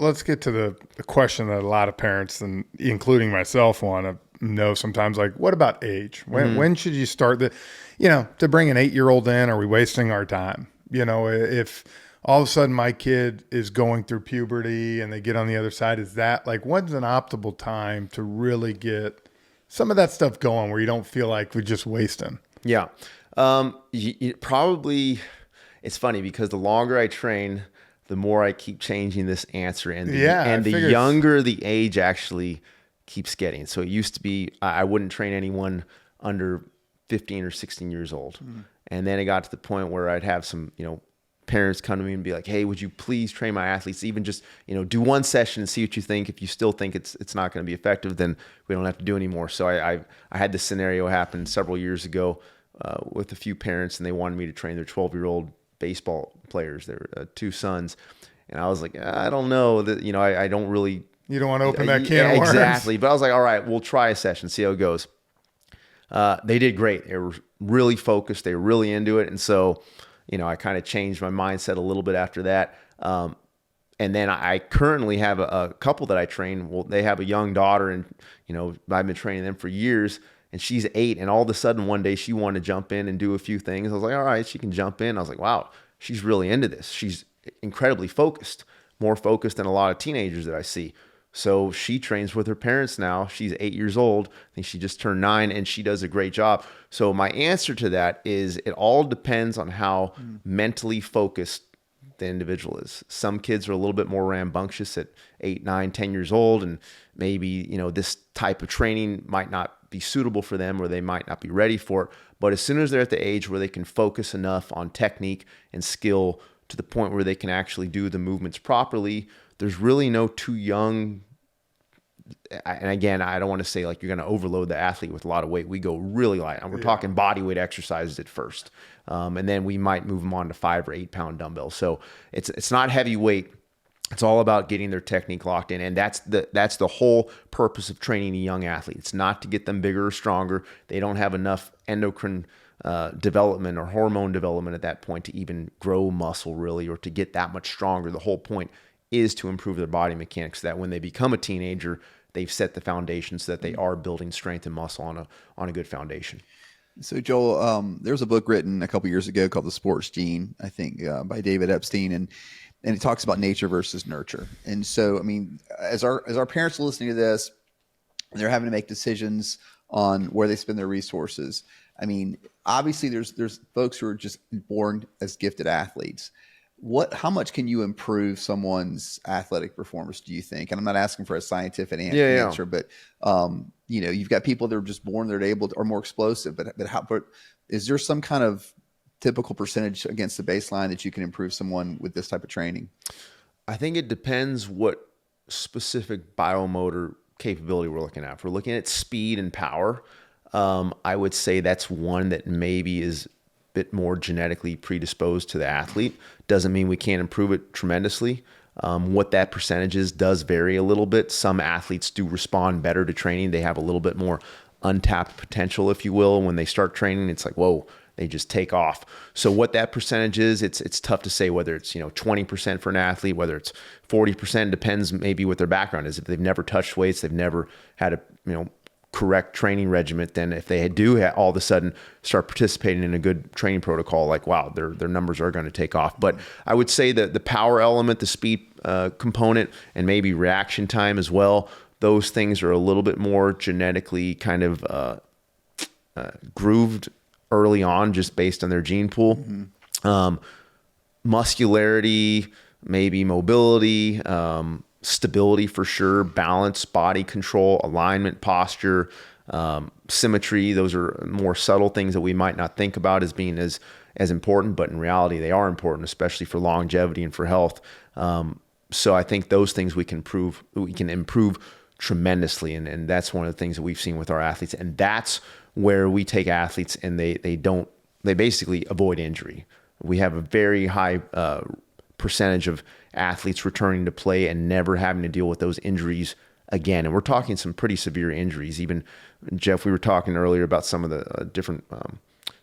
let's get to the question that a lot of parents, and including myself, want to know sometimes. Like, what about age? When should you start to bring an 8-year-old in? Are we wasting our time? If all of a sudden my kid is going through puberty and they get on the other side, is that like when's an optimal time to really get some of that stuff going where you don't feel like we're just wasting? Yeah. Probably, it's funny because the longer I train, the more I keep changing this answer, and the younger the age actually keeps getting. So it used to be I wouldn't train anyone under 15 or 16 years old. And then it got to the point where I'd have some, parents come to me and be like, hey, would you please train my athletes? Even just, do one session and see what you think. If you still think it's not going to be effective, then we don't have to do anymore. So I had this scenario happen several years ago with a few parents, and they wanted me to train their 12-year-old baseball players, their 2 sons. And I was like, I don't know that, I don't really. You don't want to open that can of worms. Exactly. But I was like, all right, we'll try a session, see how it goes. They did great. They were really focused. They were really into it. And so, I kind of changed my mindset a little bit after that. And then I currently have a couple that I train. Well, they have a young daughter, and, I've been training them for years, and she's 8. And all of a sudden one day she wanted to jump in and do a few things. I was like, all right, she can jump in. I was like, wow, she's really into this. She's incredibly focused, more focused than a lot of teenagers that I see. So she trains with her parents now. She's 8 years old. I think she just turned 9, and she does a great job. So my answer to that is it all depends on how mentally focused the individual is. Some kids are a little bit more rambunctious at 8, 9, 10 years old, and maybe, this type of training might not be suitable for them, or they might not be ready for it. But as soon as they're at the age where they can focus enough on technique and skill to the point where they can actually do the movements properly, there's really no too young. And again, I don't want to say like you're going to overload the athlete with a lot of weight. We go really light, and we're talking body weight exercises at first. And then we might move them on to 5 or 8 pound dumbbells. So it's not heavy weight. It's all about getting their technique locked in. And that's the whole purpose of training a young athlete. It's not to get them bigger or stronger. They don't have enough endocrine development or hormone development at that point to even grow muscle really, or to get that much stronger. The whole point is to improve their body mechanics so that when they become a teenager, they've set the foundation so that they are building strength and muscle on a good foundation. So Joel, there was a book written a couple years ago called The Sports Gene, I think, by David Epstein, and it talks about nature versus nurture. And so, I mean, as our parents are listening to this, they're having to make decisions on where they spend their resources. I mean, obviously, there's folks who are just born as gifted athletes. How much can you improve someone's athletic performance, do you think? And I'm not asking for a scientific answer, but you've got people that are just born, they're able to, are more explosive, but is there some kind of typical percentage against the baseline that you can improve someone with this type of training? I think it depends what specific biomotor capability we're looking at. If we're looking at speed and power, I would say that's one that maybe is bit more genetically predisposed to the athlete. Doesn't mean we can't improve it tremendously. What that percentage is does vary a little bit. Some athletes do respond better to training. They have a little bit more untapped potential, if you will. When they start training, it's like, whoa, they just take off. So what that percentage is, it's tough to say whether it's 20% for an athlete, whether it's 40%, depends maybe what their background is. If they've never touched weights, they've never had a correct training regimen, then if they do all of a sudden start participating in a good training protocol, like, wow, their numbers are going to take off. But I would say that the power element, the speed component, and maybe reaction time as well, those things are a little bit more genetically kind of grooved early on just based on their gene pool. Muscularity, maybe mobility, stability for sure, balance, body control, alignment, posture, symmetry. Those are more subtle things that we might not think about as being as important, but in reality, they are important, especially for longevity and for health. So I think those things we can improve tremendously. And that's one of the things that we've seen with our athletes. And that's where we take athletes and they basically avoid injury. We have a very high percentage of athletes returning to play and never having to deal with those injuries again. And we're talking some pretty severe injuries. Even, Jeff, we were talking earlier about some of the different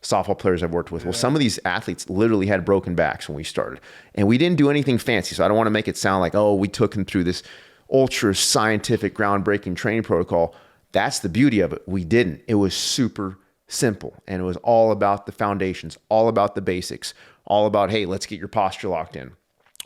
softball players I've worked with. Well, some of these athletes literally had broken backs when we started, and we didn't do anything fancy. So I don't want to make it sound like, oh, we took them through this ultra scientific, groundbreaking training protocol. That's the beauty of it. We didn't. It was super simple, and it was all about the foundations, all about the basics, all about, hey, let's get your posture locked in.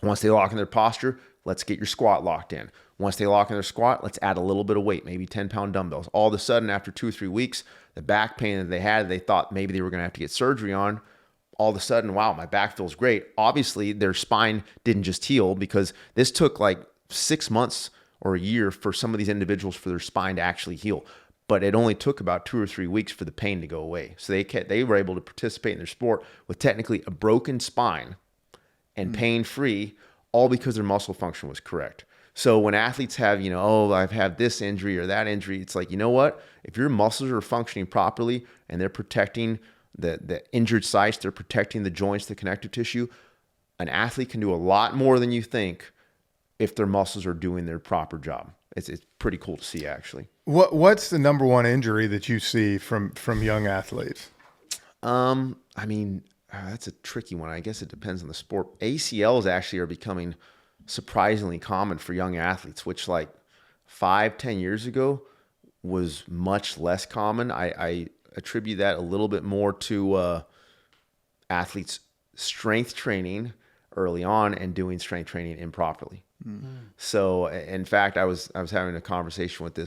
Once they lock in their posture, let's get your squat locked in. Once they lock in their squat, let's add a little bit of weight, maybe 10-pound dumbbells. All of a sudden, after 2 or 3 weeks, the back pain that they had, they thought maybe they were going to have to get surgery on. All of a sudden, wow, my back feels great. Obviously, their spine didn't just heal, because this took like 6 months or a year for some of these individuals for their spine to actually heal. But it only took about 2 or 3 weeks for the pain to go away. So they were able to participate in their sport with technically a broken spine and pain-free, all because their muscle function was correct. So when athletes have, oh, I've had this injury or that injury, it's like, you know what? If your muscles are functioning properly and they're protecting the injured sites, they're protecting the joints, the connective tissue, an athlete can do a lot more than you think if their muscles are doing their proper job. It's pretty cool to see, actually. What's the number one injury that you see from young athletes? That's a tricky one. I guess it depends on the sport. ACLs actually are becoming surprisingly common for young athletes, which like 5-10 years ago was much less common. I attribute that a little bit more to athletes strength training early on and doing strength training improperly. So in fact, I was having a conversation with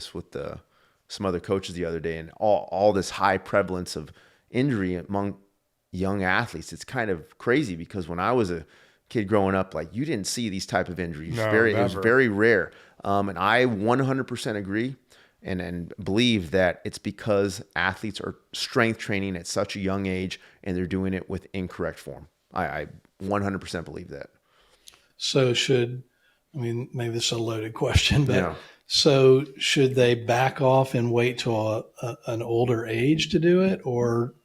some other coaches the other day, and all this high prevalence of injury among young athletes. It's kind of crazy, because when I was a kid growing up, like, you didn't see these type of injuries. It was very rare. And I 100% agree and believe that it's because athletes are strength training at such a young age and they're doing it with incorrect form. I 100% believe that. So maybe this is a loaded question, but Yeah. So should they back off and wait till an older age to do it, or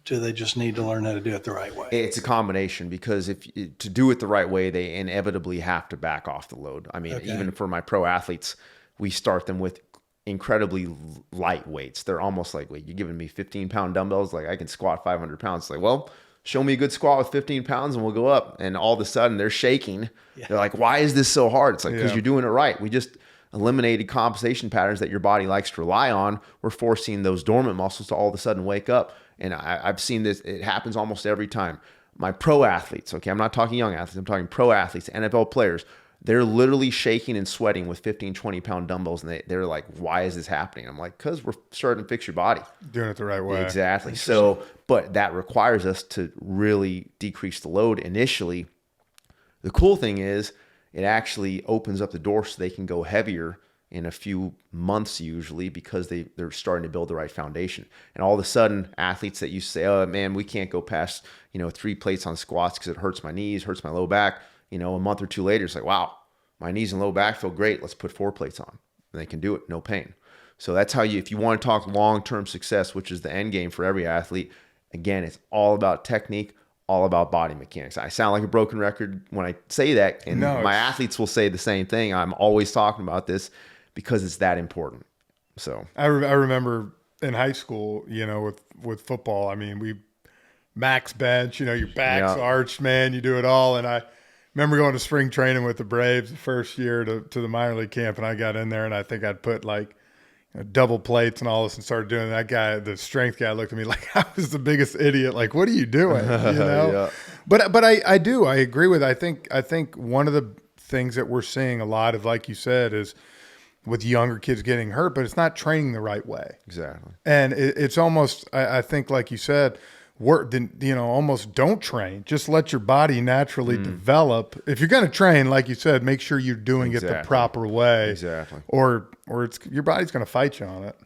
do they just need to learn how to do it the right way? It's a combination, because to do it the right way, they inevitably have to back off the load. I mean, even for my pro athletes, we start them with incredibly light weights. They're almost like, wait, you're giving me 15-pound dumbbells? Like, I can squat 500 pounds. It's like, well, show me a good squat with 15 pounds and we'll go up. And all of a sudden they're shaking. Yeah. They're like, why is this so hard? It's like, because you're doing it right. We just eliminated compensation patterns that your body likes to rely on. We're forcing those dormant muscles to all of a sudden wake up. And I've seen this. It happens almost every time. My pro athletes, okay, I'm not talking young athletes, I'm talking pro athletes, NFL players, they're literally shaking and sweating with 15, 20-pound dumbbells. And they're like, why is this happening? I'm like, because we're starting to fix your body. Doing it the right way. Exactly. So, but that requires us to really decrease the load initially. The cool thing is it actually opens up the door so they can go heavier in a few months usually, because they're starting to build the right foundation. And all of a sudden, athletes that used to say, oh man, we can't go past 3 plates on squats because it hurts my knees, hurts my low back. A month or two later, it's like, wow, my knees and low back feel great. Let's put 4 plates on. And they can do it, no pain. So that's how if you want to talk long-term success, which is the end game for every athlete, again, it's all about technique, all about body mechanics. I sound like a broken record when I say that, and my athletes will say the same thing. I'm always talking about this because it's that important. So I remember in high school, with football, I mean, we max bench, your back's arched, man, you do it all. And I remember going to spring training with the Braves the first year to the minor league camp, and I got in there and I think I'd put like double plates and all this and started doing it. That guy, the strength guy, looked at me like I was the biggest idiot. Like, what are you doing? Yeah. But I agree with, I think one of the things that we're seeing a lot of, like you said, is with younger kids getting hurt, but it's not training the right way. Exactly. And it's almost, I think, like you said, almost don't train. Just let your body naturally develop. If you're going to train, like you said, make sure you're doing it the proper way. Exactly. Or your body's going to fight you on it.